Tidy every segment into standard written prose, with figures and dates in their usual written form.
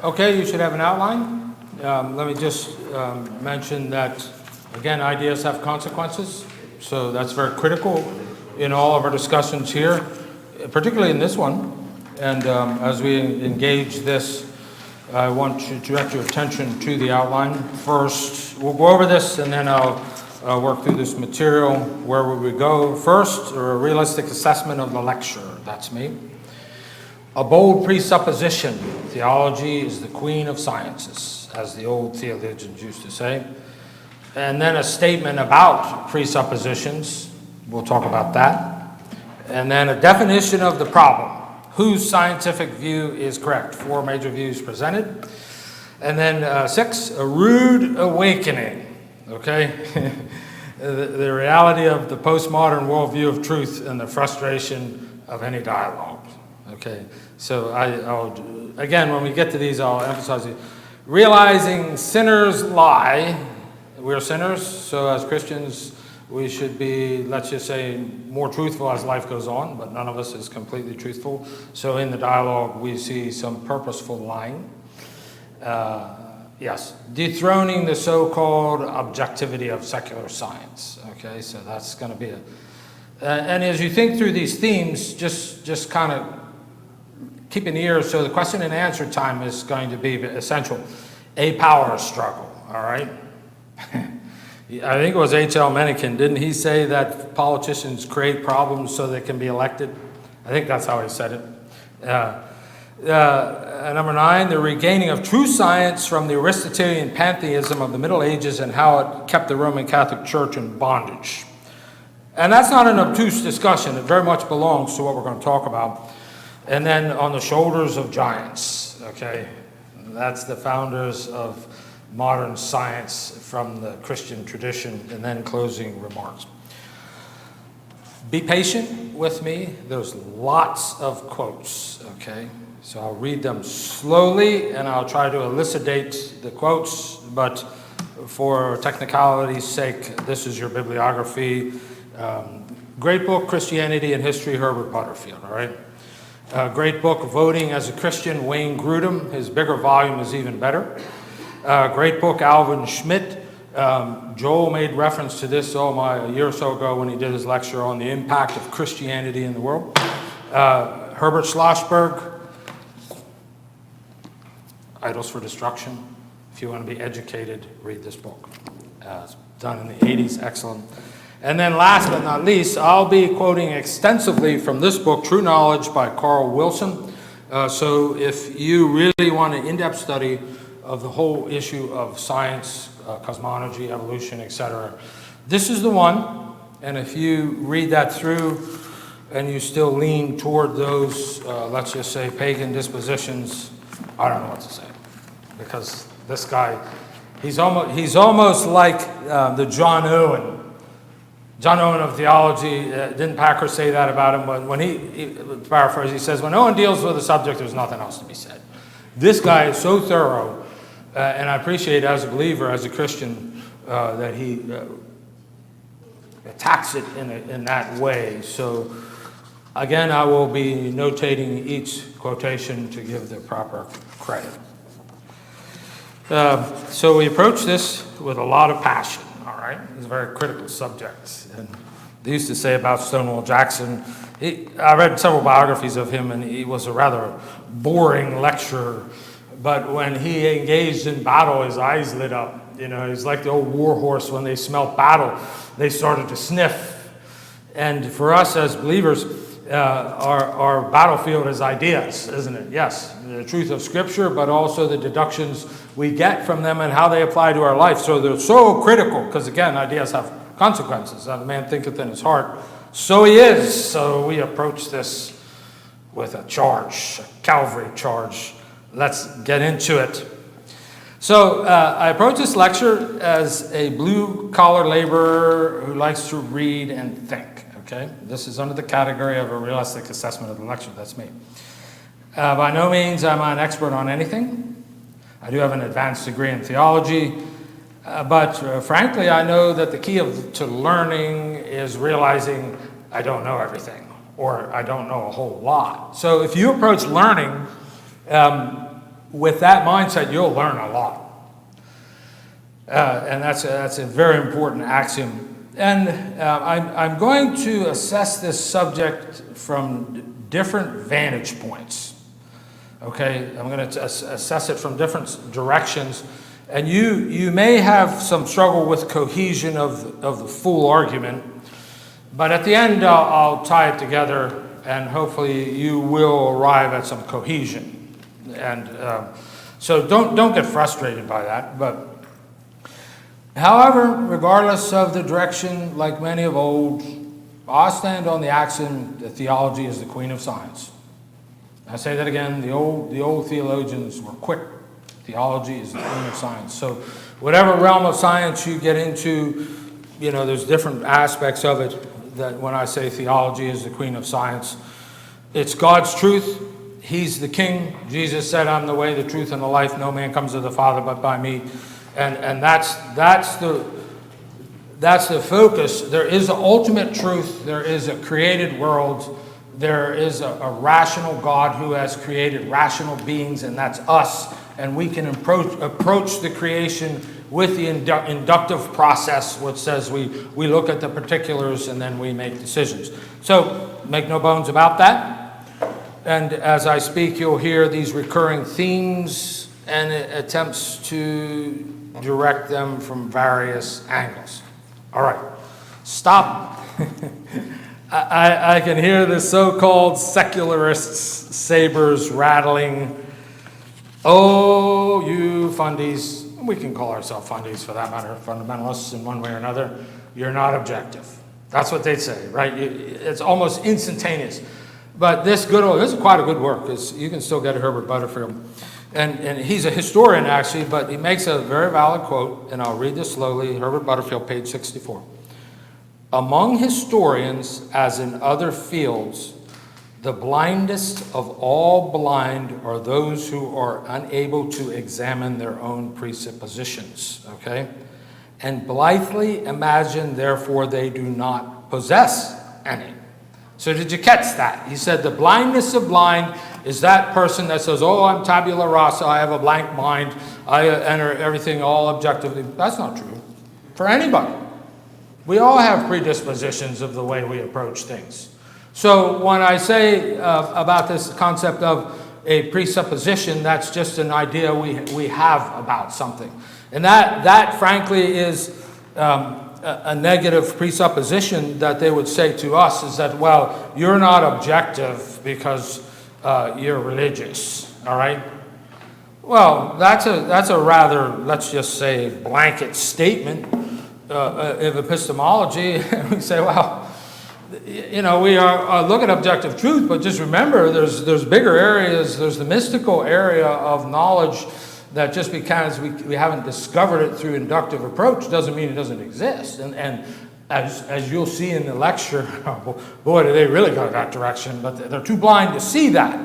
Okay, you should have an outline. Let me just mention that, again, ideas have consequences. So that's very critical in all of our discussions here, particularly in this one. And as we engage this, I want to direct your attention to the outline. First, we'll go over this, and then I'll work through this material. Where would we go? First, a realistic assessment of the lecture. That's me. A bold presupposition. Theology is the queen of sciences, as the old theologians used to say. And then a statement about presuppositions. We'll talk about that. And then a definition of the problem. Whose scientific view is correct? 4 major views presented. And then 6, a rude awakening. Okay? the reality of the postmodern worldview of truth and the frustration of any dialogue. Okay, so I'll again, when we get to these, I'll emphasize it. Realizing sinners lie. We're sinners, so as Christians, we should be, let's just say, more truthful as life goes on, but none of us is completely truthful. So in the dialogue, we see some purposeful lying. Yes, dethroning the so-called objectivity of secular science. Okay, so that's going to be and as you think through these themes, just kind of keep an ear, so the question and answer time is going to be essential. A power struggle, all right? I think it was H.L. Mencken, didn't he say that politicians create problems so they can be elected? I think that's how he said it. Number 9, the regaining of true science from the Aristotelian pantheism of the Middle Ages and how it kept the Roman Catholic Church in bondage. And that's not an obtuse discussion. It very much belongs to what we're going to talk about. And then on the shoulders of giants, okay? That's the founders of modern science from the Christian tradition, and then closing remarks. Be patient with me. There's lots of quotes, okay? So I'll read them slowly, and I'll try to elucidate the quotes, but for technicality's sake, this is your bibliography. Great book, Christianity and History, Herbert Butterfield, all right? Great book, Voting as a Christian, Wayne Grudem. His bigger volume is even better. Great book, Alvin Schmidt. Joel made reference to this a year or so ago when he did his lecture on the impact of Christianity in the world. Herbert Schlossberg, Idols for Destruction. If you want to be educated, read this book. It's done in the 80s, excellent. And then last but not least, I'll be quoting extensively from this book, True Knowledge by Carl Wilson. So if you really want an in-depth study of the whole issue of science, cosmology, evolution, etc., this is the one. And if you read that through and you still lean toward those, let's just say, pagan dispositions, I don't know what to say. Because this guy, he's almost like the John Owen. John Owen of Theology, didn't Packer say that about him? But when he paraphrase, he says, when Owen deals with a subject, there's nothing else to be said. This guy is so thorough, and I appreciate as a believer, as a Christian, that he attacks it in that way. So again, I will be notating each quotation to give the proper credit. So we approach this with a lot of passion. All right, it's a very critical subject. And they used to say about Stonewall Jackson, I read several biographies of him, and he was a rather boring lecturer. But when he engaged in battle, his eyes lit up. You know, he's like the old war horse. When they smelt battle, they started to sniff. And for us as believers, our battlefield is ideas, isn't it? Yes, the truth of Scripture, but also the deductions we get from them and how they apply to our life. So they're so critical, because again, ideas have consequences. A man thinketh in his heart, so he is. So we approach this with a charge, a Calvary charge. Let's get into it. So I approach this lecture as a blue-collar laborer who likes to read and think. Okay, this is under the category of a realistic assessment of the lecture. That's me. By no means am I an expert on anything. I do have an advanced degree in theology, but frankly, I know that the key to learning is realizing I don't know everything, or I don't know a whole lot. So if you approach learning with that mindset, you'll learn a lot. And that's a very important axiom. And I'm going to assess this subject from different vantage points. Okay, I'm going to assess it from different directions. And you may have some struggle with cohesion of the full argument, but at the end I'll tie it together, and hopefully you will arrive at some cohesion. And so don't get frustrated by that. But however, regardless of the direction, like many of old, I stand on the axiom that theology is the queen of science. I say that again, the old theologians were quick. Theology is the queen of science. So whatever realm of science you get into, there's different aspects of it. That when I say theology is the queen of science, it's God's truth. He's the king. Jesus said, I'm the way, the truth, and the life. No man comes to the Father but by me. And that's the focus. There is an ultimate truth. There is a created world. There is a rational God who has created rational beings, and that's us. And we can approach the creation with the inductive process, which says we look at the particulars and then we make decisions. So make no bones about that. And as I speak, you'll hear these recurring themes and attempts to direct them from various angles. All right, stop. I can hear the so-called secularists' sabers rattling. Oh, you fundies, we can call ourselves fundies for that matter, fundamentalists in one way or another, you're not objective. That's what they say, right? It's almost instantaneous. But this is quite a good work, because you can still get Herbert Butterfield. And he's a historian, actually, but he makes a very valid quote, and I'll read this slowly. Herbert Butterfield, page 64. Among historians, as in other fields, the blindest of all blind are those who are unable to examine their own presuppositions, okay? And blithely imagine, therefore, they do not possess any. So did you catch that? He said the blindness of blind is that person that says, oh, I'm tabula rasa, I have a blank mind, I enter everything all objectively. That's not true for anybody. We all have predispositions of the way we approach things. So when I say about this concept of a presupposition, that's just an idea we have about something. And that frankly is a negative presupposition that they would say to us, is that, well, you're not objective because you're religious, all right? Well, that's a rather, let's just say, blanket statement of epistemology. We say, well, we are look at objective truth, but just remember there's bigger areas. There's the mystical area of knowledge that just because we haven't discovered it through inductive approach doesn't mean it doesn't exist. And as you'll see in the lecture, boy, do they really go that direction, but they're too blind to see that.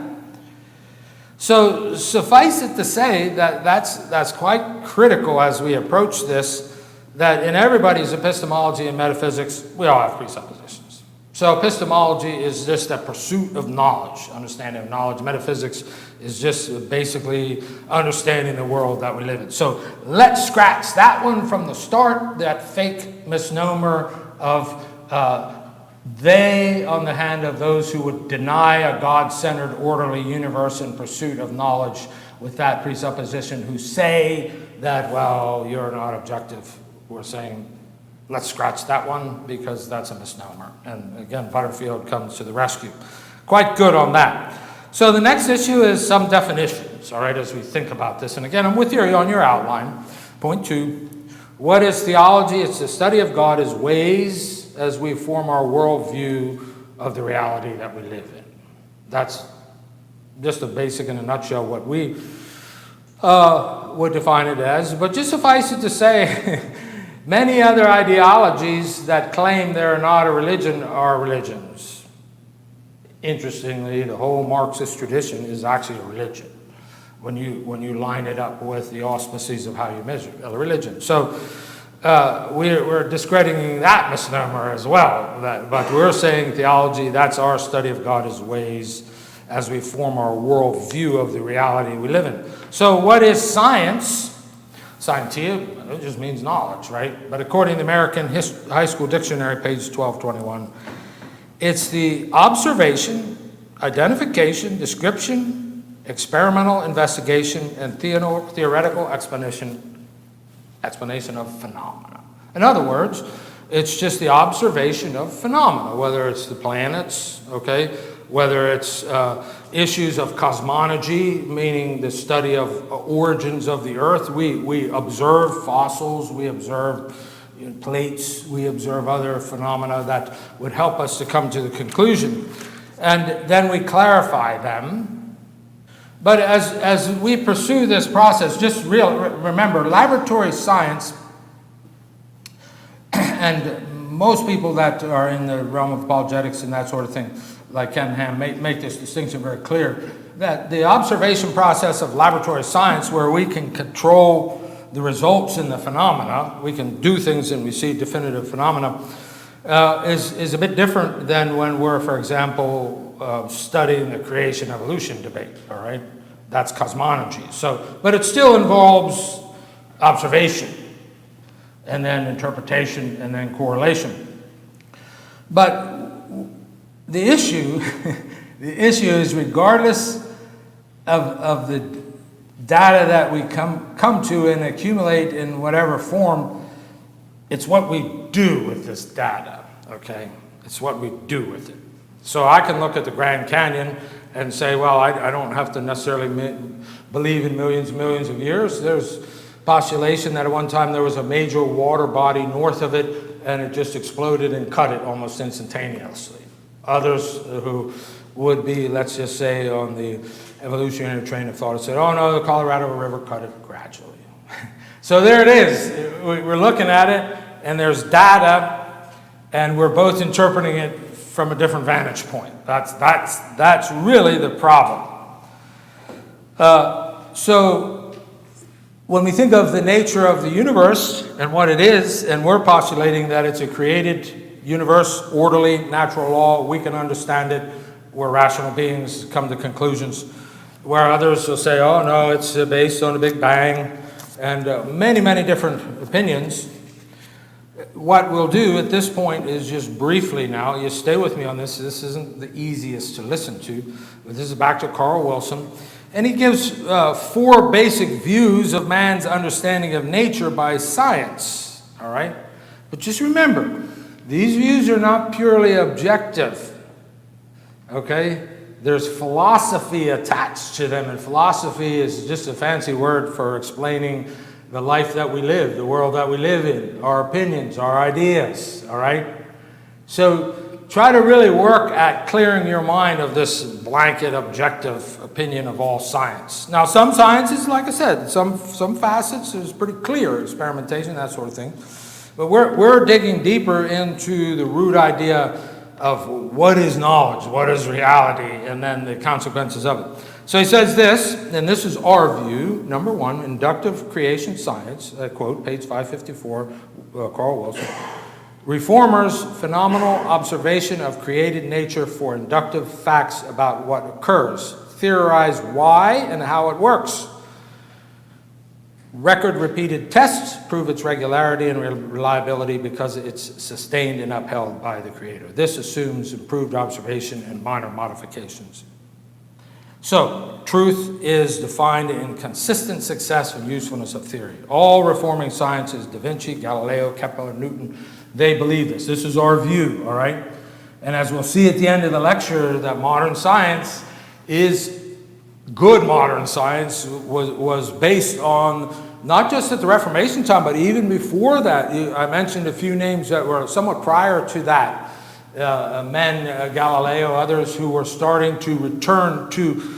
So suffice it to say that that's quite critical as we approach this, that in everybody's epistemology and metaphysics, we all have presuppositions. So epistemology is just a pursuit of knowledge, understanding of knowledge. Metaphysics is just basically understanding the world that we live in. So let's scratch that one from the start, that fake misnomer of they on the hand of those who would deny a God-centered, orderly universe in pursuit of knowledge with that presupposition, who say that, well, you're not objective. We're saying, let's scratch that one because that's a misnomer. And again, Butterfield comes to the rescue. Quite good on that. So the next issue is some definitions, all right, as we think about this. And again, I'm with you on your outline. Point 2, what is theology? It's the study of God as ways as we form our worldview of the reality that we live in. That's just a basic, in a nutshell, what we would define it as. But just suffice it to say, many other ideologies that claim they're not a religion are religions. Interestingly, the whole Marxist tradition is actually a religion when you line it up with the auspices of how you measure a religion. So we're discrediting that misnomer as well. But we're saying theology, that's our study of God as ways as we form our world view of the reality we live in. So what is science? Scientia, it just means knowledge, right? But according to the American High School Dictionary, page 1221, it's the observation, identification, description, experimental investigation, and theoretical explanation of phenomena. In other words, it's just the observation of phenomena, whether it's the planets, okay, whether it's issues of cosmology, meaning the study of origins of the earth. We observe fossils, we observe plates, we observe other phenomena that would help us to come to the conclusion. And then we clarify them. But as we pursue this process, just remember, laboratory science, and most people that are in the realm of apologetics and that sort of thing, like Ken Ham, make this distinction very clear, that the observation process of laboratory science, where we can control the results in the phenomena, we can do things and we see definitive phenomena, is a bit different than when we're, for example, studying the creation-evolution debate, all right? That's cosmology. But it still involves observation, and then interpretation, and then correlation. But the issue is, regardless of the data that we come to and accumulate in whatever form, it's what we do with this data, okay? It's what we do with it. So I can look at the Grand Canyon and say, well, I don't have to necessarily believe in millions and millions of years. There's postulation that at one time there was a major water body north of it, and it just exploded and cut it almost instantaneously. Others who would be, let's just say, on the evolutionary train of thought, have said, oh no, the Colorado River cut it gradually. So there it is. We're looking at it, and there's data, and we're both interpreting it from a different vantage point. That's really the problem. So when we think of the nature of the universe and what it is, and we're postulating that it's a created universe, orderly, natural law, we can understand it, where rational beings come to conclusions, where others will say, oh no, it's based on a Big Bang, and many, many different opinions. What we'll do at this point is just briefly now, you stay with me on this isn't the easiest to listen to, but this is back to Carl Wilson, and he gives 4 basic views of man's understanding of nature by science, all right? But just remember, these views are not purely objective, okay? There's philosophy attached to them, and philosophy is just a fancy word for explaining the life that we live, the world that we live in, our opinions, our ideas, all right? So try to really work at clearing your mind of this blanket objective opinion of all science. Now, some sciences, like I said, some facets is pretty clear, experimentation, that sort of thing. But we're digging deeper into the root idea of what is knowledge, what is reality, and then the consequences of it. So he says this, and this is our view, number 1, inductive creation science, I quote, page 554, Carl Wilson. Reformers' phenomenal observation of created nature for inductive facts about what occurs, theorize why and how it works. Record-repeated tests prove its regularity and reliability because it's sustained and upheld by the Creator. This assumes improved observation and minor modifications. So, truth is defined in consistent success and usefulness of theory. All reforming sciences, Da Vinci, Galileo, Kepler, Newton, they believe this. This is our view, all right? And as we'll see at the end of the lecture, that modern science is good. Modern science was based on not just at the Reformation time, but even before that. I mentioned a few names that were somewhat prior to that. Galileo, others who were starting to return to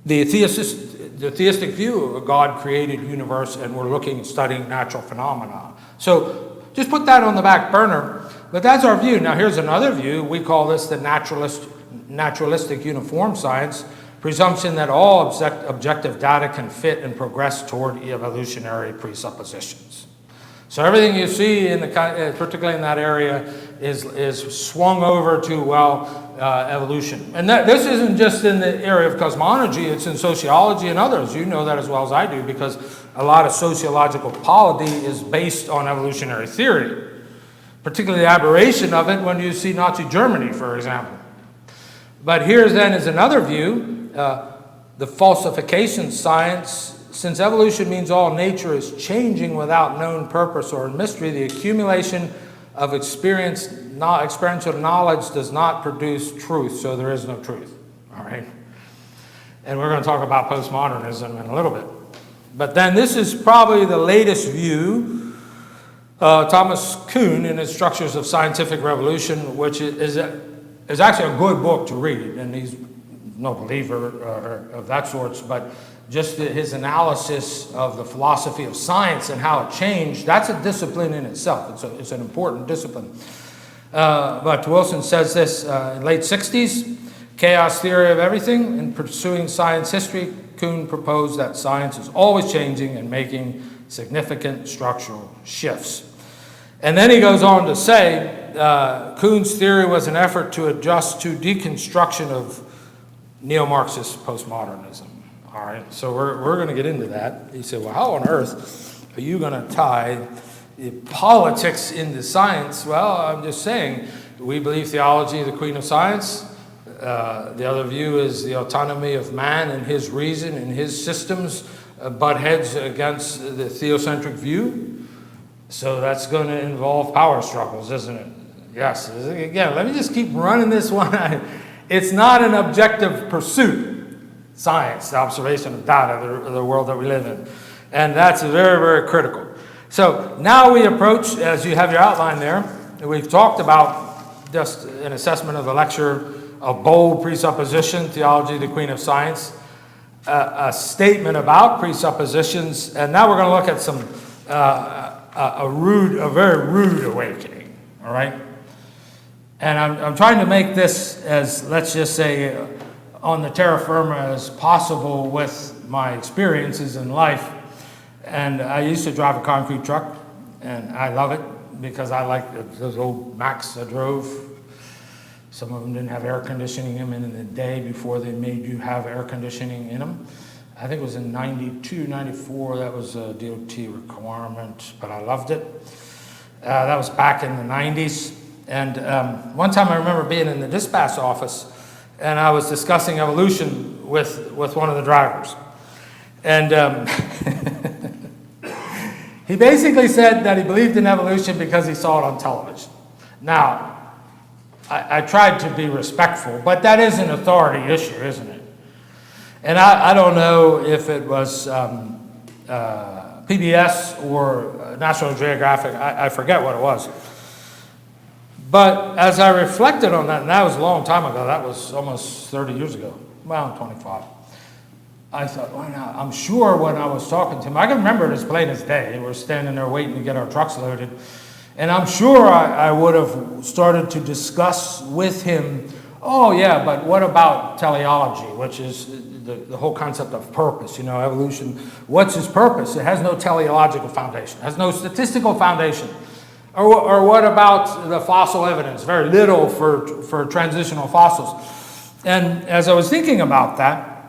the theistic view of a God-created universe, and we're looking and studying natural phenomena. So just put that on the back burner, but that's our view. Now here's another view. We call this the naturalistic uniform science, presumption that all objective data can fit and progress toward evolutionary presuppositions. So everything you see, particularly in that area, is swung over to, well, evolution. And this isn't just in the area of cosmology, it's in sociology and others. You know that as well as I do, because a lot of sociological polity is based on evolutionary theory, particularly the aberration of it when you see Nazi Germany, for example. But here then is another view, the falsification science. Since evolution means all nature is changing without known purpose or mystery, the accumulation of experiential knowledge does not produce truth, so there is no truth. All right? And we're going to talk about postmodernism in a little bit. But then this is probably the latest view. Thomas Kuhn, in his Structures of Scientific Revolution, which is actually a good book to read, and he's no believer of that sort, but just his analysis of the philosophy of science and how it changed, that's a discipline in itself. It's an important discipline. But Wilson says this in late 60s, chaos theory of everything. In pursuing science history, Kuhn proposed that science is always changing and making significant structural shifts. And then he goes on to say, Kuhn's theory was an effort to adjust to deconstruction of neo-Marxist postmodernism. All right, so we're going to get into that. He said, well, how on earth are you going to tie politics into science? Well, I'm just saying, we believe theology is the queen of science. The other view is the autonomy of man and his reason and his systems butt heads against the theocentric view. So that's going to involve power struggles, isn't it? Yes. Again, let me just keep running this one. It's not an objective pursuit. Science, the observation of data, the world that we live in. And that's very, very critical. So now we approach, as you have your outline there, we've talked about just an assessment of the lecture, a bold presupposition, theology, the queen of science, a statement about presuppositions, and now we're going to look at some, a very rude awakening, all right? And I'm trying to make this as, let's just say, on the terra firma as possible with my experiences in life. And I used to drive a concrete truck, and I love it because I like those old Macs I drove. Some of them didn't have air conditioning in them in the day before they made you have air conditioning in them. I think it was in 92, 94, that was a DOT requirement, but I loved it. That was back in the 90s. And one time I remember being in the dispatch office, and I was discussing evolution with one of the drivers. And he basically said that he believed in evolution because he saw it on television. Now, I tried to be respectful, but that is an authority issue, isn't it? And I don't know if it was PBS or National Geographic, I forget what it was. But as I reflected on that, and that was a long time ago, that was almost 30 years ago, well, 25. I thought, why not? I'm sure when I was talking to him, I can remember it as plain as day. We're standing there waiting to get our trucks loaded. And I'm sure I would have started to discuss with him, oh yeah, but what about teleology, which is the whole concept of purpose, evolution. What's his purpose? It has no teleological foundation, it has no statistical foundation. Or what about the fossil evidence? Very little for transitional fossils. And as I was thinking about that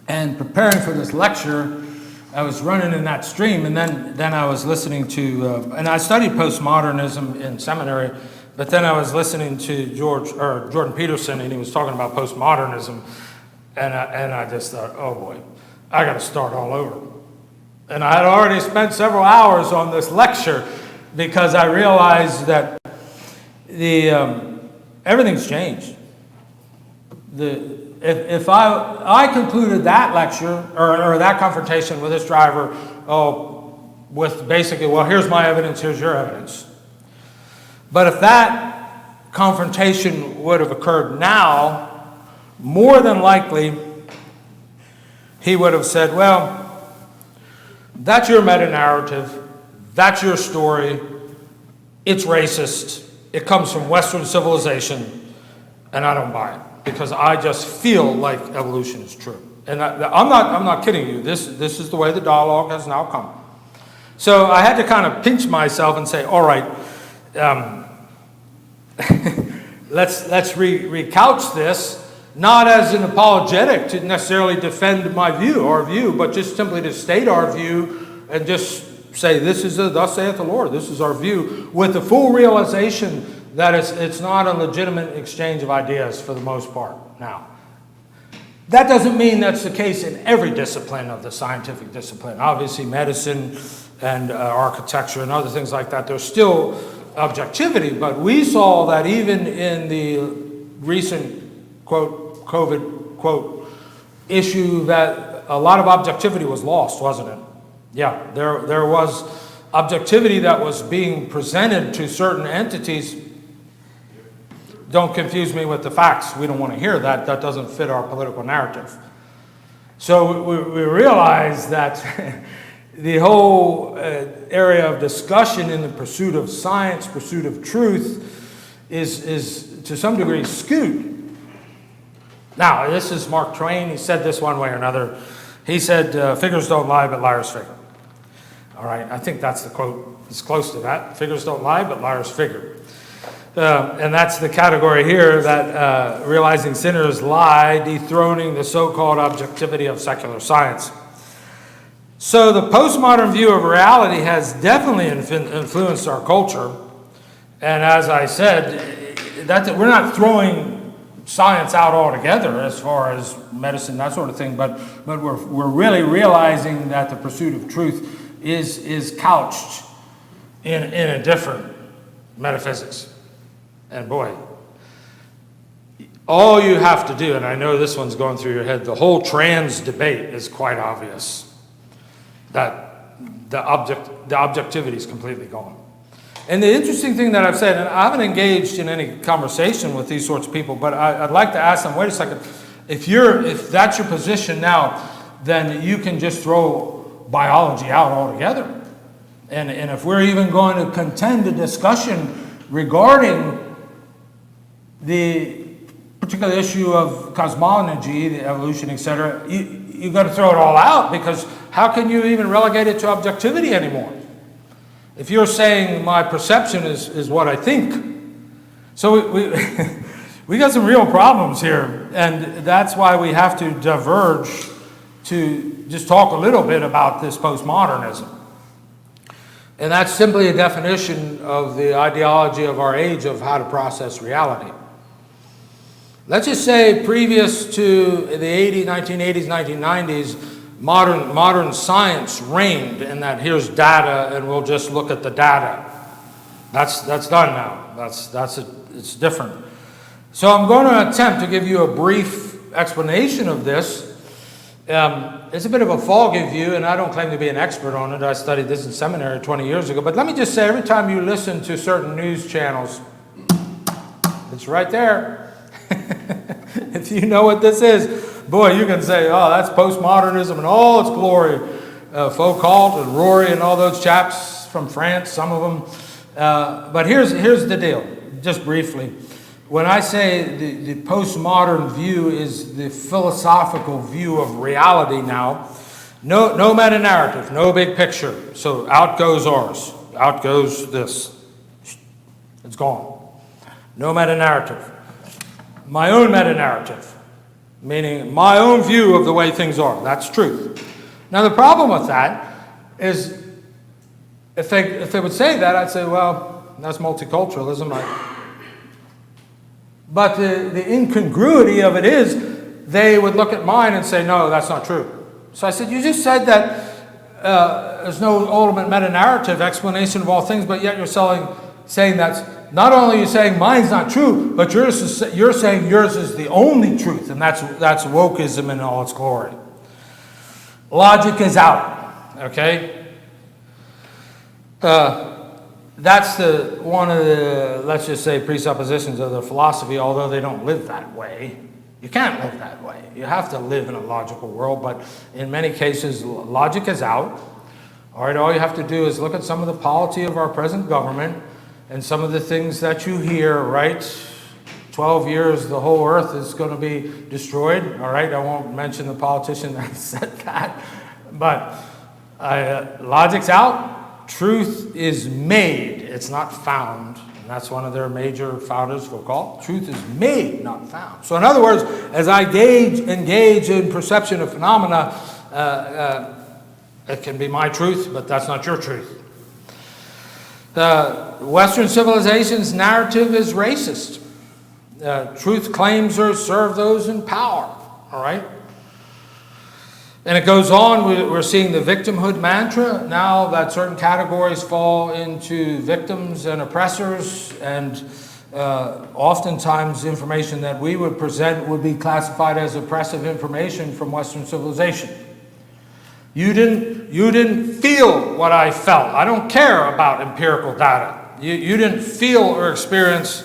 and preparing for this lecture, I was running in that stream, and then I was listening to, and I studied postmodernism in seminary, but then I was listening to Jordan Peterson, and he was talking about postmodernism, and I just thought, oh boy, I got to start all over. And I had already spent several hours on this lecture, because I realized that everything's changed. If I concluded that lecture or that confrontation with this driver, with basically, well, here's my evidence, here's your evidence. But if that confrontation would have occurred now, more than likely, he would have said, well, that's your meta-narrative. That's your story. It's racist. It comes from Western civilization, and I don't buy it because I just feel like evolution is true. And I'm not kidding you. This is the way the dialogue has now come. So I had to kind of pinch myself and say, all right, let's recouch this, not as an apologetic to necessarily defend my view, our view, but just simply to state our view and just say, this is thus saith the Lord, this is our view, with the full realization that it's not a legitimate exchange of ideas for the most part. Now, that doesn't mean that's the case in every discipline of the scientific discipline. Obviously, medicine and architecture and other things like that, there's still objectivity, but we saw that even in the recent, quote, COVID, quote, issue, that a lot of objectivity was lost, wasn't it? Yeah, there was objectivity that was being presented to certain entities. Don't confuse me with the facts. We don't want to hear that. That doesn't fit our political narrative. So we realize that the whole area of discussion in the pursuit of science, pursuit of truth, is to some degree skewed. Now, this is Mark Twain. He said this one way or another. He said, figures don't lie, but liars figure. All right, I think that's the quote. It's close to that. Figures don't lie, but liars figure. And that's the category here, that realizing sinners lie, dethroning the so-called objectivity of secular science. So the postmodern view of reality has definitely influenced our culture. And as I said, we're not throwing science out altogether as far as medicine, that sort of thing, but we're really realizing that the pursuit of truth is couched in a different metaphysics. And boy, all you have to do, and I know this one's going through your head, the whole trans debate is quite obvious, that the objectivity is completely gone. And the interesting thing that I've said, and I haven't engaged in any conversation with these sorts of people, but I'd like to ask them, wait a second, if that's your position now, then you can just throw biology out altogether. And if we're even going to contend a discussion regarding the particular issue of cosmology, the evolution, etc., you've got to throw it all out, because how can you even relegate it to objectivity anymore? If you're saying my perception is what I think. So we got some real problems here, and that's why we have to diverge to just talk a little bit about this postmodernism. And that's simply a definition of the ideology of our age of how to process reality. Let's just say previous to the 1980s, 1990s, modern science reigned, and that here's data and we'll just look at the data. That's done now. It's different. So I'm going to attempt to give you a brief explanation of this. It's a bit of a foggy view, and I don't claim to be an expert on it. I studied this in seminary 20 years ago. But let me just say, every time you listen to certain news channels, it's right there. If you know what this is, boy, you can say, oh, that's postmodernism in all its glory. Foucault and Rory and all those chaps from France, some of them. But here's the deal, just briefly. When I say the postmodern view is the philosophical view of reality now, no meta-narrative, no big picture. So out goes ours. Out goes this. It's gone. No meta-narrative. My own meta-narrative, meaning my own view of the way things are. That's truth. Now the problem with that is, if they would say that, I'd say, well, that's multiculturalism. But the incongruity of it is, they would look at mine and say, no, that's not true. So I said, you just said that there's no ultimate meta-narrative explanation of all things, but yet you're saying that's, not only are you saying mine's not true, but you're saying yours is the only truth, and that's wokeism in all its glory. Logic is out, okay? That's one of the, let's just say, presuppositions of the philosophy, although they don't live that way. You can't live that way. You have to live in a logical world, but in many cases, logic is out. All right, all you have to do is look at some of the polity of our present government and some of the things that you hear, right? 12 years, the whole earth is going to be destroyed. All right, I won't mention the politician that said that, but logic's out. Truth is made, it's not found. And that's one of their major founders will call it. Truth is made, not found. So in other words, as I engage in perception of phenomena, it can be my truth, but that's not your truth. The Western civilization's narrative is racist. Truth claims serve those in power, all right? And it goes on, we're seeing the victimhood mantra now that certain categories fall into victims and oppressors, and oftentimes information that we would present would be classified as oppressive information from Western civilization. You didn't feel what I felt. I don't care about empirical data. You didn't feel or experience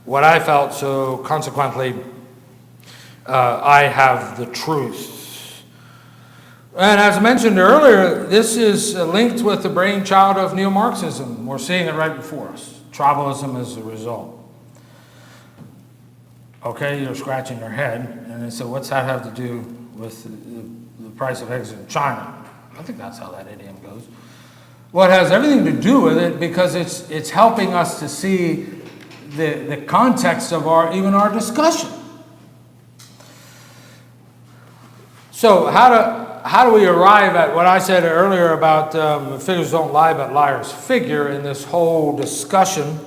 what I felt, so consequently, I have the truth. And as I mentioned earlier, this is linked with the brainchild of neo-Marxism. We're seeing it right before us. Tribalism is the result. Okay, you're scratching your head, and so what's that have to do with the price of eggs in China? I think that's how that idiom goes. Well, it has everything to do with it because it's helping us to see the context of even our discussion. So how do we arrive at what I said earlier about figures don't lie, but liars figure in this whole discussion?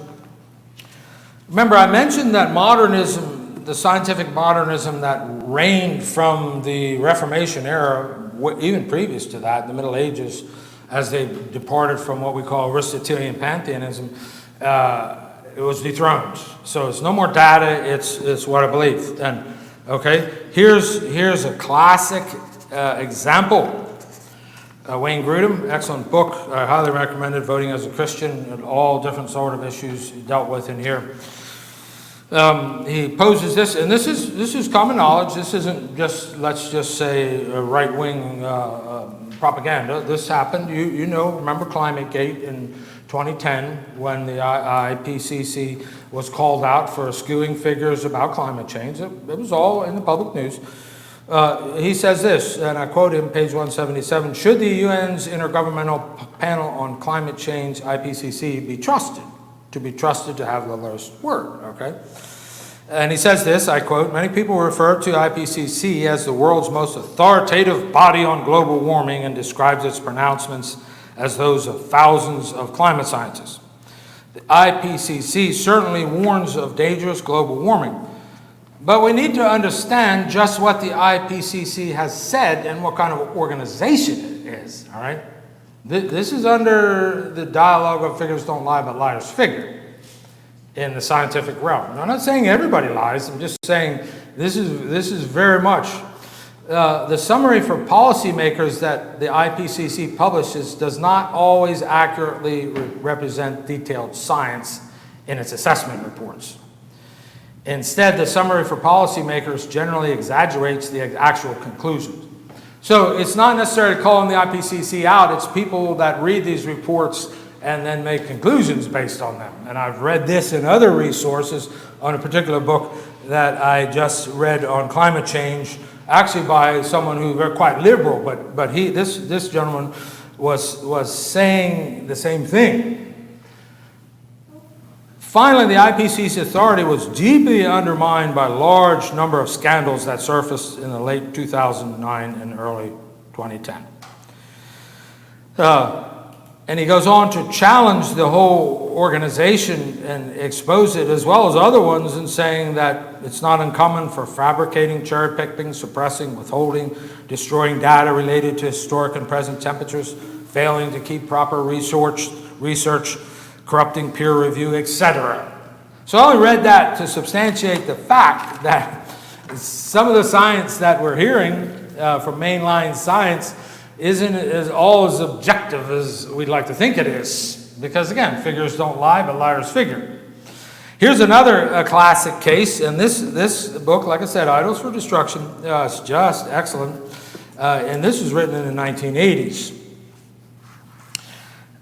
Remember, I mentioned that modernism, the scientific modernism that reigned from the Reformation era, even previous to that, the Middle Ages, as they departed from what we call Aristotelian pantheism, it was dethroned. So it's no more data, it's what I believe. And okay, here's a classic example. Wayne Grudem, excellent book. I highly recommend it, Voting as a Christian, and all different sort of issues he dealt with in here. He poses this, and this is common knowledge. This isn't just, let's just say, right-wing propaganda. This happened. You know, remember ClimateGate in 2010 when the IPCC was called out for skewing figures about climate change. It was all in the public news. He says this, and I quote him, page 177, should the UN's Intergovernmental Panel on Climate Change, IPCC, be trusted to have the last word, okay? And he says this, I quote, many people refer to IPCC as the world's most authoritative body on global warming and describes its pronouncements as those of thousands of climate scientists. The IPCC certainly warns of dangerous global warming, but we need to understand just what the IPCC has said and what kind of organization it is, all right? This is under the dialogue of figures don't lie, but liars figure in the scientific realm. And I'm not saying everybody lies, I'm just saying this is very much the summary for policymakers that the IPCC publishes does not always accurately represent detailed science in its assessment reports. Instead, the summary for policymakers generally exaggerates the actual conclusions. So it's not necessarily calling the IPCC out, it's people that read these reports and then make conclusions based on them. And I've read this in other resources on a particular book that I just read on climate change, actually by someone who was quite liberal, but this gentleman was saying the same thing. Finally, the IPCC's authority was deeply undermined by a large number of scandals that surfaced in the late 2009 and early 2010. And he goes on to challenge the whole organization and expose it, as well as other ones, in saying that it's not uncommon for fabricating, cherry-picking, suppressing, withholding, destroying data related to historic and present temperatures, failing to keep proper research, corrupting peer review, etc. So I only read that to substantiate the fact that some of the science that we're hearing from mainline science isn't all as objective as we'd like to think it is. Because again, figures don't lie, but liars figure. Here's another classic case, and this book, like I said, Idols for Destruction, is just excellent. And this was written in the 1980s.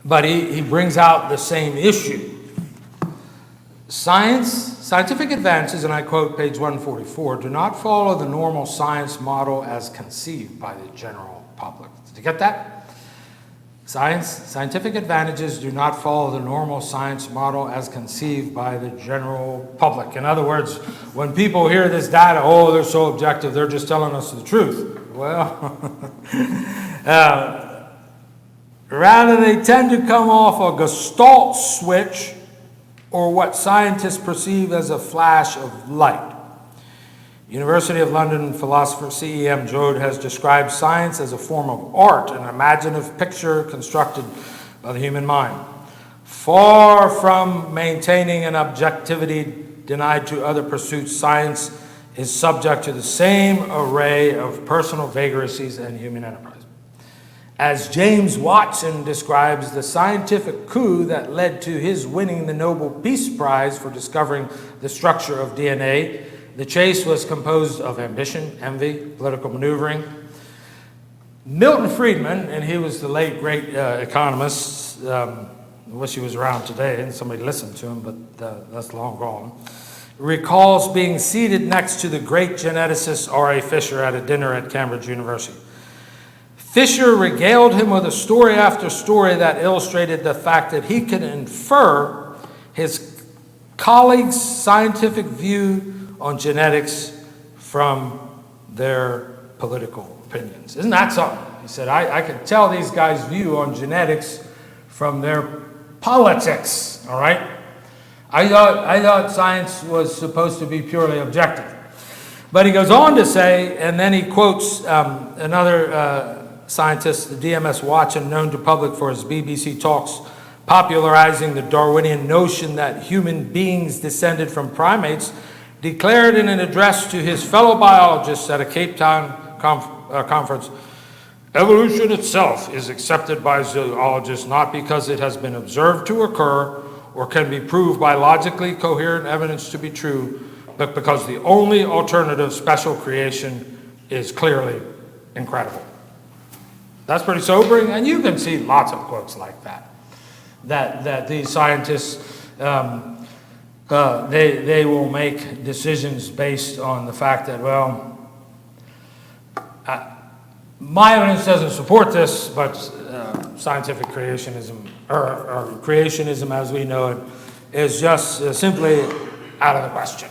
But he brings out the same issue. Scientific advances, and I quote page 144, do not follow the normal science model as conceived by the general public. Did you get that? Scientific advantages do not follow the normal science model as conceived by the general public. In other words, when people hear this data, oh, they're so objective, they're just telling us the truth. Well, rather they tend to come off a gestalt switch or what scientists perceive as a flash of light. University of London philosopher C.E.M. Joad has described science as a form of art, an imaginative picture constructed by the human mind. Far from maintaining an objectivity denied to other pursuits, science is subject to the same array of personal vagaries and human enterprise. As James Watson describes the scientific coup that led to his winning the Nobel Peace Prize for discovering the structure of DNA, the chase was composed of ambition, envy, political maneuvering. Milton Friedman, and he was the late great economist, I wish he was around today and somebody listened to him, but that's long gone, recalls being seated next to the great geneticist R.A. Fisher at a dinner at Cambridge University. Fisher regaled him with a story after story that illustrated the fact that he could infer his colleagues' scientific view on genetics from their political opinions. Isn't that something? He said, I could tell these guys' view on genetics from their politics, all right? I thought science was supposed to be purely objective. But he goes on to say, and then he quotes another scientist, D.M.S. Watson, known to public for his BBC talks, popularizing the Darwinian notion that human beings descended from primates, declared in an address to his fellow biologists at a Cape Town conference, evolution itself is accepted by zoologists not because it has been observed to occur or can be proved by logically coherent evidence to be true, but because the only alternative, special creation, is clearly incredible. That's pretty sobering, and you can see lots of quotes like that these scientists they will make decisions based on the fact that, well, my evidence doesn't support this, but scientific creationism, or creationism as we know it, is just simply out of the question.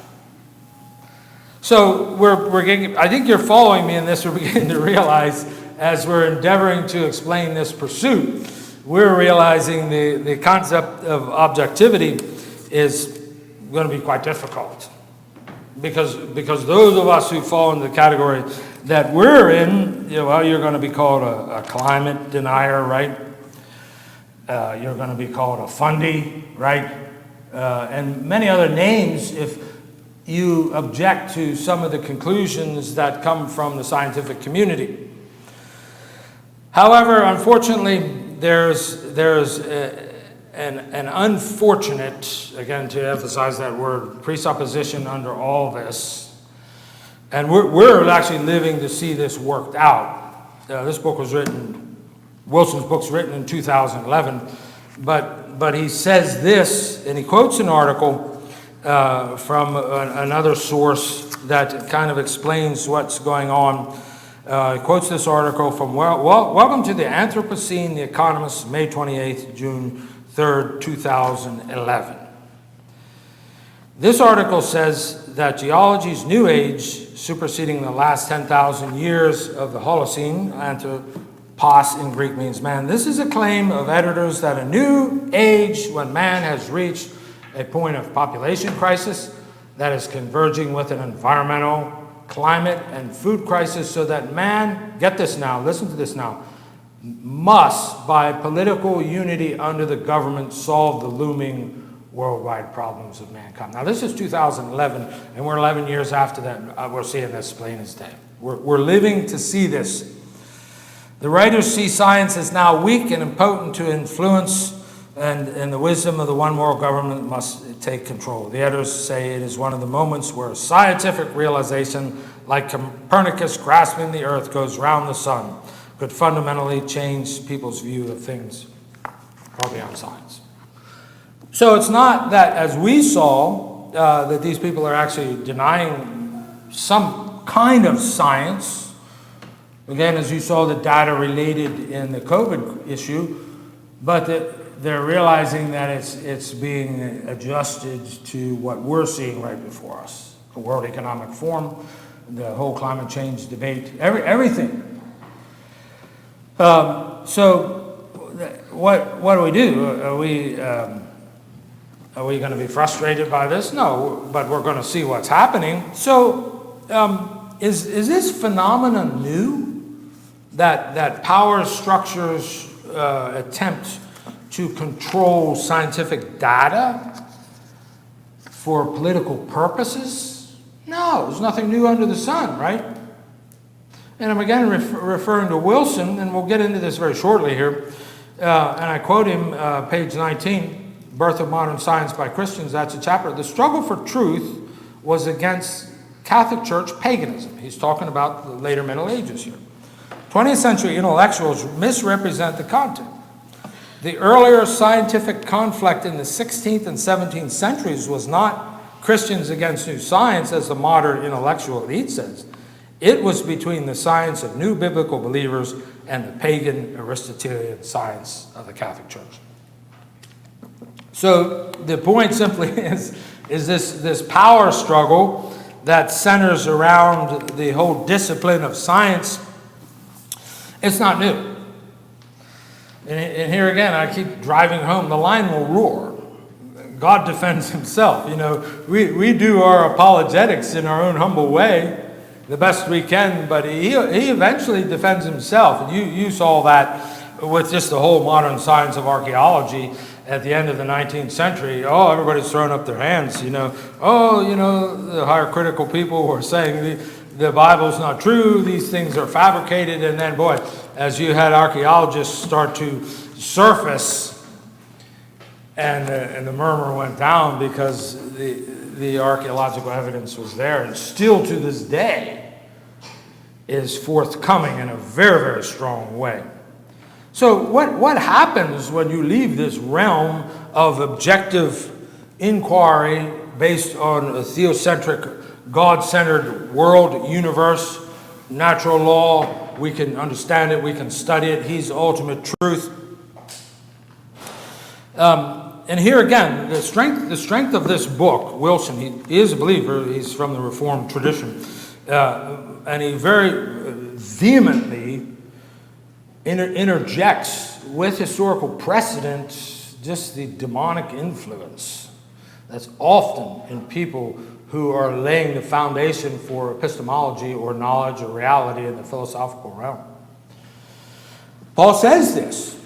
So we're getting, I think you're following me in this, we're beginning to realize as we're endeavoring to explain this pursuit, we're realizing the concept of objectivity is going to be quite difficult because those of us who fall in the category that we're in, you're going to be called a climate denier, right? You're going to be called a fundy, right? And many other names if you object to some of the conclusions that come from the scientific community. However, unfortunately, there's an unfortunate, again to emphasize that word, presupposition under all this, and we're actually living to see this worked out. This book was written, Wilson's book's written in 2011, but he says this, and he quotes an article from another source that kind of explains what's going on. He quotes this article from Welcome to the Anthropocene, The Economist, May 28th, June 3rd, 2011. This article says that geology's new age, superseding the last 10,000 years of the Holocene, anthropos in Greek means man. This is a claim of editors that a new age when man has reached a point of population crisis that is converging with an environmental, climate, and food crisis so that man, get this now, listen to this now, must, by political unity under the government, solve the looming worldwide problems of mankind. Now, this is 2011, and we're 11 years after that. We're seeing this plain as day. We're living to see this. The writers see science as now weak and impotent to influence, and the wisdom of the one world government must take control. The editors say it is one of the moments where scientific realization, like Copernicus grasping the earth goes round the sun, could fundamentally change people's view of things far beyond science. So it's not that, as we saw, that these people are actually denying some kind of science. Again, as you saw the data related in the COVID issue, but they're realizing that it's being adjusted to what we're seeing right before us. The World Economic Forum, the whole climate change debate, everything. So what do we do? Are we going to be frustrated by this? No, but we're going to see what's happening. So is this phenomenon new, that power structures attempt to control scientific data for political purposes? No, there's nothing new under the sun, right? And I'm again referring to Wilson, and we'll get into this very shortly here. And I quote him, page 19, Birth of Modern Science by Christians, that's a chapter. The struggle for truth was against Catholic Church paganism. He's talking about the later Middle Ages here. 20th century intellectuals misrepresent the content. The earlier scientific conflict in the 16th and 17th centuries was not Christians against new science, as the modern intellectual elite says. It was between the science of new biblical believers and the pagan Aristotelian science of the Catholic Church. So the point simply is this power struggle that centers around the whole discipline of science. It's not new. And here again, I keep driving home, the lion will roar. God defends himself. You know, we do our apologetics in our own humble way, the best we can, but he eventually defends himself. And you saw that with just the whole modern science of archaeology at the end of the 19th century. Oh, everybody's throwing up their hands, you know. Oh, you know, the higher critical people were saying the Bible's not true, these things are fabricated, and then, boy, as you had archaeologists start to surface, and the murmur went down because the archaeological evidence was there, and still to this day is forthcoming in a very, very strong way. So what happens when you leave this realm of objective inquiry based on a theocentric, God-centered world, universe, natural law? We can understand it, we can study it, he's the ultimate truth. And here again, the strength of this book, Wilson, he is a believer, he's from the Reformed tradition, and he very vehemently interjects with historical precedent just the demonic influence that's often in people who are laying the foundation for epistemology or knowledge or reality in the philosophical realm. Paul says this.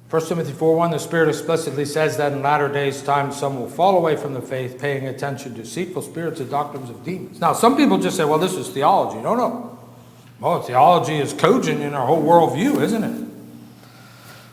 1 Timothy 4:1, the Spirit explicitly says that in latter days time some will fall away from the faith, paying attention to deceitful spirits and doctrines of demons. Now, some people just say, well, this is theology. No. Well, theology is cogent in our whole worldview, isn't it?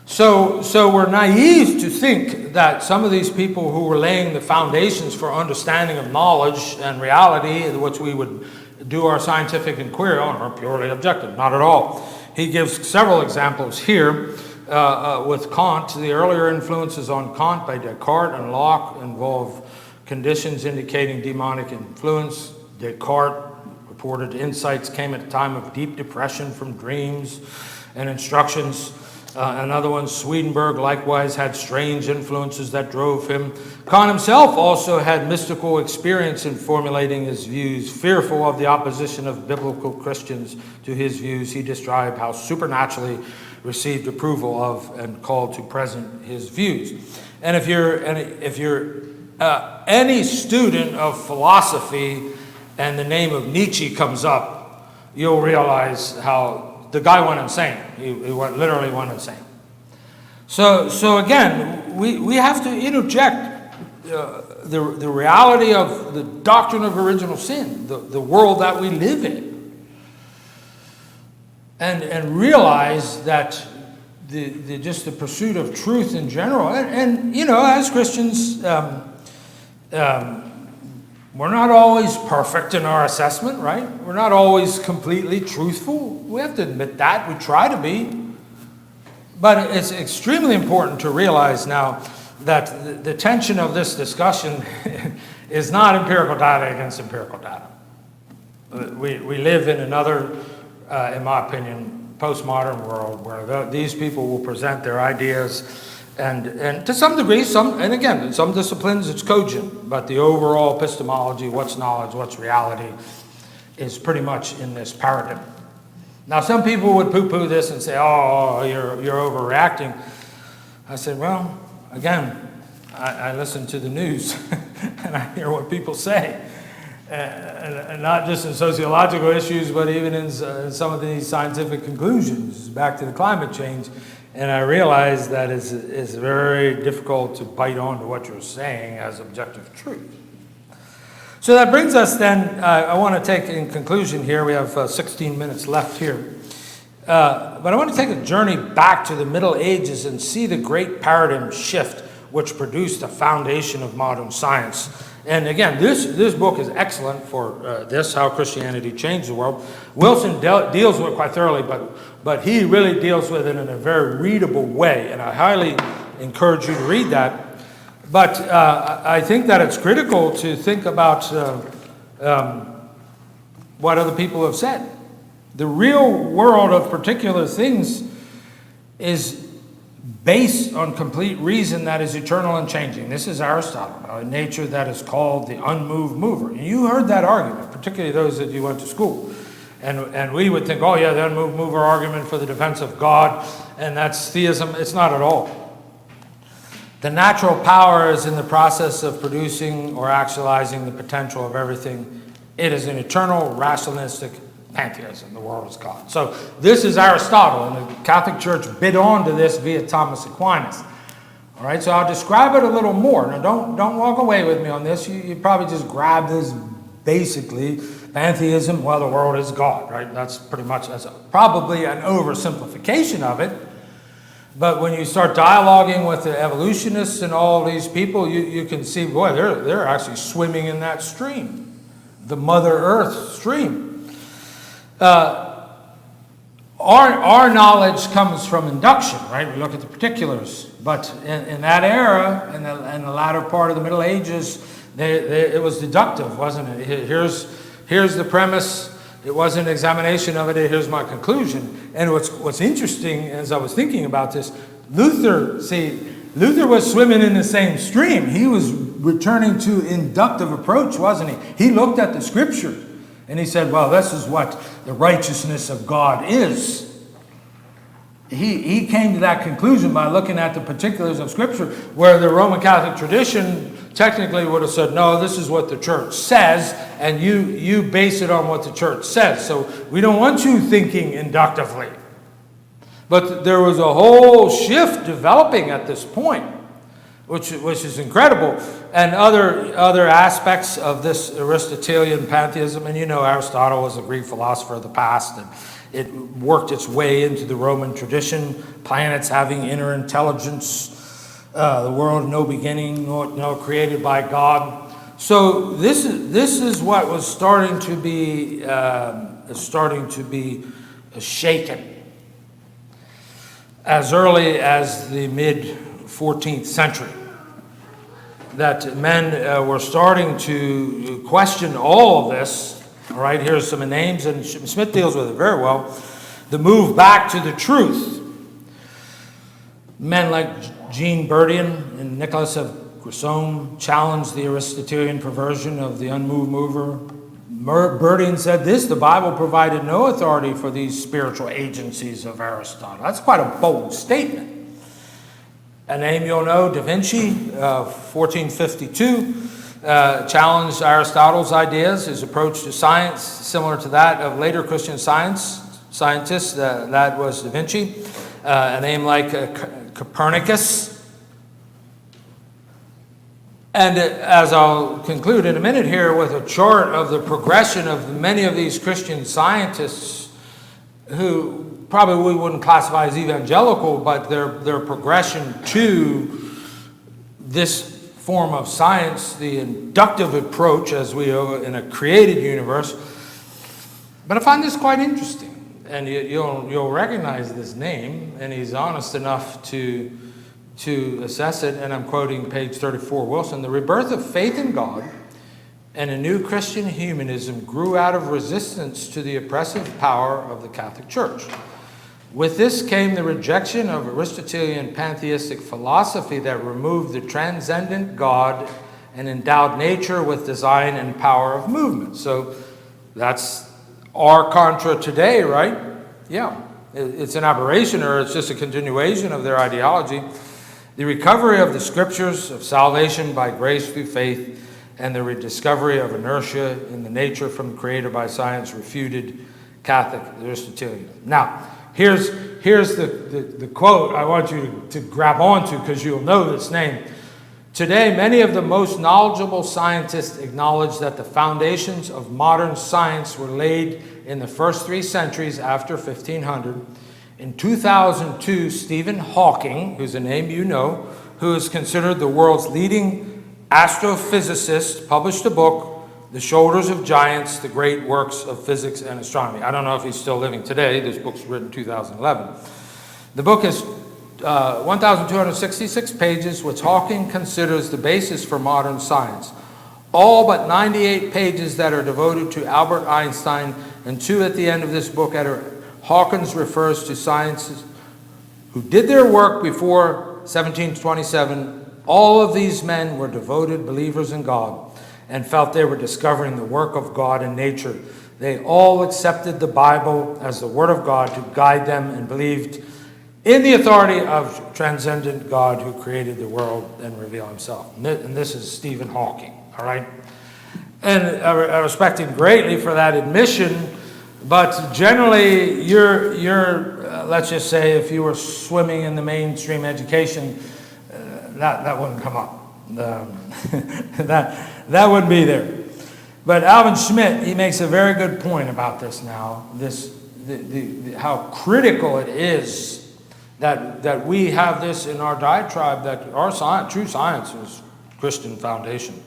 So we're naive to think that some of these people who were laying the foundations for understanding of knowledge and reality, in which we would do our scientific inquiry on, are purely objective. Not at all. He gives several examples here. With Kant, the earlier influences on Kant by Descartes and Locke involve conditions indicating demonic influence. Descartes reported insights came at a time of deep depression from dreams and instructions. Another one, Swedenborg, likewise had strange influences that drove him. Kant himself also had mystical experience in formulating his views. Fearful of the opposition of biblical Christians to his views, he described how supernaturally received approval of and called to present his views. And if you're any student of philosophy and the name of Nietzsche comes up, you'll realize how the guy went insane. He literally went insane. So again, we have to interject the reality of the doctrine of original sin, the world that we live in. And realize that just the pursuit of truth in general, and you know, as Christians, we're not always perfect in our assessment, right? We're not always completely truthful. We have to admit that. We try to be. But it's extremely important to realize now that the tension of this discussion is not empirical data against empirical data. We live in another, in my opinion, postmodern world where these people will present their ideas, and to some degree, in some disciplines it's cogent, but the overall epistemology, what's knowledge, what's reality, is pretty much in this paradigm. Now, some people would poo-poo this and say, oh, you're overreacting. I said, well, again, I listen to the news and I hear what people say. And not just in sociological issues, but even in some of these scientific conclusions, back to the climate change. And I realize that it's very difficult to bite onto what you're saying as objective truth. So that brings us then, I want to take in conclusion here, we have 16 minutes left here. But I want to take a journey back to the Middle Ages and see the great paradigm shift which produced the foundation of modern science. And again, this book is excellent for this, How Christianity Changed the World. Wilson deals with it quite thoroughly, but he really deals with it in a very readable way, and I highly encourage you to read that. But I think that it's critical to think about what other people have said. The real world of particular things is based on complete reason that is eternal and changing. This is Aristotle, a nature that is called the unmoved mover. And you heard that argument, particularly those that you went to school. And we would think, oh yeah, the unmoved mover argument for the defense of God, and that's theism. It's not at all. The natural power is in the process of producing or actualizing the potential of everything. It is an eternal, rationalistic pantheism. The world is God. So this is Aristotle, and the Catholic Church bid on to this via Thomas Aquinas. All right, so I'll describe it a little more. Now, don't walk away with me on this. You probably just grab this basically. Pantheism, well, the world is God, right? That's probably an oversimplification of it. But when you start dialoguing with the evolutionists and all these people, you can see, boy, they're actually swimming in that stream, the Mother Earth stream. Our knowledge comes from induction, right? We look at the particulars. But in that era, in the latter part of the Middle Ages, it was deductive, wasn't it? Here's the premise. It wasn't an examination of it. Here's my conclusion. And what's interesting, as I was thinking about this, Luther was swimming in the same stream. He was returning to inductive approach, wasn't he? He looked at the scripture and he said, well, this is what the righteousness of God is. He came to that conclusion by looking at the particulars of scripture, where the Roman Catholic tradition technically would have said, no, this is what the church says, and you base it on what the church says. So we don't want you thinking inductively. But there was a whole shift developing at this point, which is incredible. And other aspects of this Aristotelian pantheism, and you know Aristotle was a Greek philosopher of the past, and it worked its way into the Roman tradition, planets having inner intelligence, the world no beginning, no created by God. So this is what was starting to be shaken as early as the mid-14th century. That men were starting to question all of this. All right, here's some names, and Smith deals with it very well. The move back to the truth. Men like Jean Bertien and Nicholas of Grissome challenged the Aristotelian perversion of the unmoved mover. Bertien said this: the Bible provided no authority for these spiritual agencies of Aristotle. That's quite a bold statement. A name you'll know, Da Vinci, 1452, challenged Aristotle's ideas, his approach to science, similar to that of later Christian scientists. That was Da Vinci. A name like Copernicus. And as I'll conclude in a minute here with a chart of the progression of many of these Christian scientists who probably we wouldn't classify as evangelical, but their progression to this form of science, the inductive approach as we are in a created universe. But I find this quite interesting. And you'll recognize this name, and he's honest enough to assess it, and I'm quoting page 34, Wilson. The rebirth of faith in God and a new Christian humanism grew out of resistance to the oppressive power of the Catholic Church. With this came the rejection of Aristotelian pantheistic philosophy that removed the transcendent God and endowed nature with design and power of movement. So that's our contra today, right? Yeah, it's an aberration, or it's just a continuation of their ideology. The recovery of the scriptures of salvation by grace through faith and the rediscovery of inertia in the nature from the Creator by science refuted Catholic Aristotelianism. Now, here's the quote I want you to grab onto, because you'll know this name. Today, many of the most knowledgeable scientists acknowledge that the foundations of modern science were laid in the first 3 centuries after 1500. In 2002, Stephen Hawking, who's a name you know, who is considered the world's leading astrophysicist, published a book, The Shoulders of Giants, The Great Works of Physics and Astronomy. I don't know if he's still living today. This book's written in 2011. The book is 1,266 pages, which Hawking considers the basis for modern science. All but 98 pages that are devoted to Albert Einstein, and 2 at the end of this book. Hawkins refers to scientists who did their work before 1727. All of these men were devoted believers in God and felt they were discovering the work of God in nature. They all accepted the Bible as the Word of God to guide them and believed in the authority of transcendent God who created the world and revealed himself. And this is Stephen Hawking, all right? And I respect him greatly for that admission, but generally you're let's just say if you were swimming in the mainstream education, that wouldn't come up. That wouldn't be there. But Alvin Schmidt, he makes a very good point about this now, how critical it is that we have this in our diatribe, that our science, true science, is Christian foundation.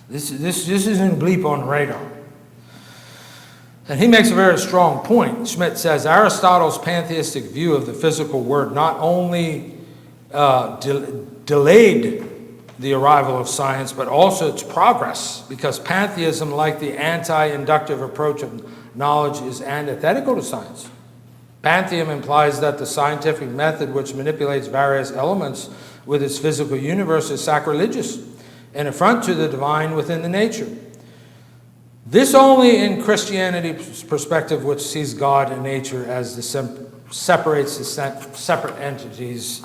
This isn't a bleep on the radar. And he makes a very strong point. Schmidt says, Aristotle's pantheistic view of the physical world not only delayed the arrival of science, but also its progress, because pantheism, like the anti-inductive approach of knowledge, is antithetical to science. Pantheism implies that the scientific method which manipulates various elements with its physical universe is sacrilegious, an affront to the divine within the nature. This only in Christianity's perspective, which sees God and nature as separates the separate entities,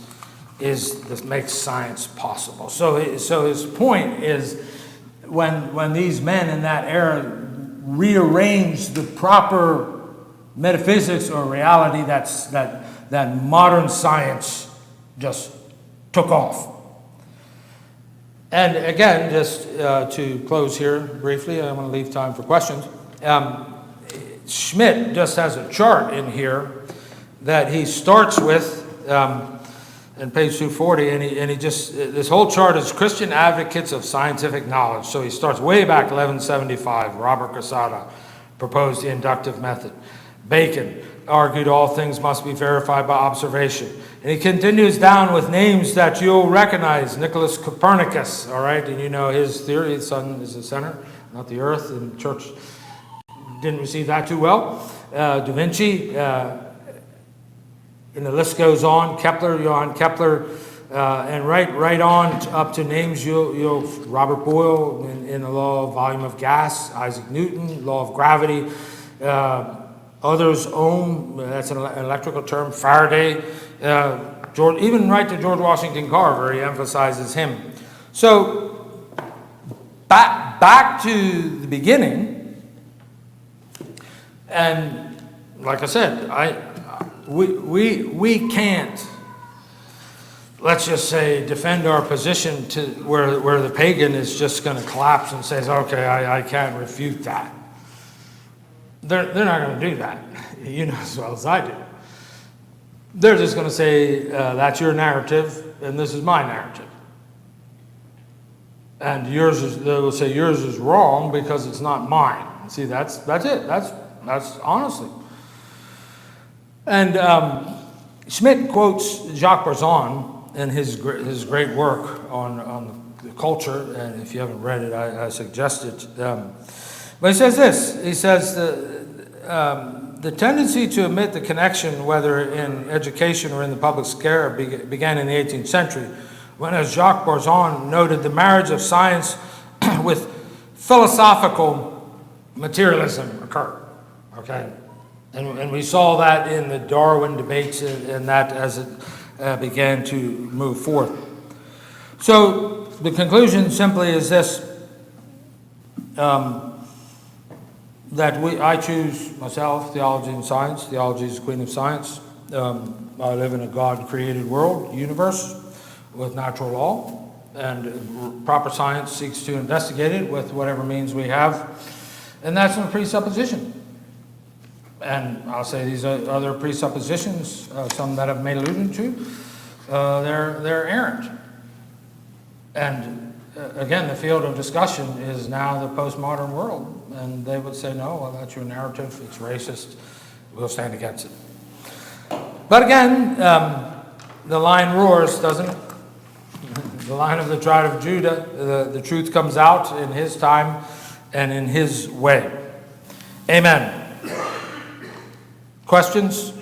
that makes science possible. So his point is, when these men in that era rearranged the proper metaphysics or reality, that modern science just took off. And again, just to close here briefly, I want to leave time for questions. Schmidt just has a chart in here that he starts with in page 240, and he just, this whole chart is Christian advocates of scientific knowledge. So he starts way back, 1175. Robert Casada proposed the inductive method. Bacon argued all things must be verified by observation. And he continues down with names that you'll recognize. Nicholas Copernicus, all right? And you know his theory, the sun is the center, not the earth. And the church didn't receive that too well. Da Vinci, and the list goes on. Kepler, Johann Kepler, and right on up to names you'll Robert Boyle in the law of volume of gas, Isaac Newton, law of gravity, others, Ohm, that's an electrical term, Faraday, even right to George Washington Carver, he emphasizes him. So back to the beginning, and like I said, we can't, let's just say, defend our position to where the pagan is just going to collapse and says, okay, I can't refute that. They're not going to do that, you know as well as I do. They're just going to say, that's your narrative, and this is my narrative. And they will say yours is wrong because it's not mine. See, that's it. That's honestly. And Schmidt quotes Jacques Barzon in his great work on the culture, and if you haven't read it, I suggest it. But he says this. He says The tendency to omit the connection, whether in education or in the public sphere, began in the 18th century, when, as Jacques Bourgeon noted, the marriage of science with philosophical materialism occurred. Okay, and we saw that in the Darwin debates, and that as it began to move forth. So the conclusion simply is this. I choose myself, theology and science. Theology is the queen of science. I live in a God-created world, universe, with natural law, and proper science seeks to investigate it with whatever means we have, and that's a presupposition. And I'll say these other presuppositions, some that I've made allusion to, they're errant. And again, the field of discussion is now the postmodern world, and they would say, no, well, that's your narrative, it's racist, we'll stand against it. But again, the lion roars, doesn't it? The Lion of the tribe of Judah, the truth comes out in his time and in his way. Amen. Questions?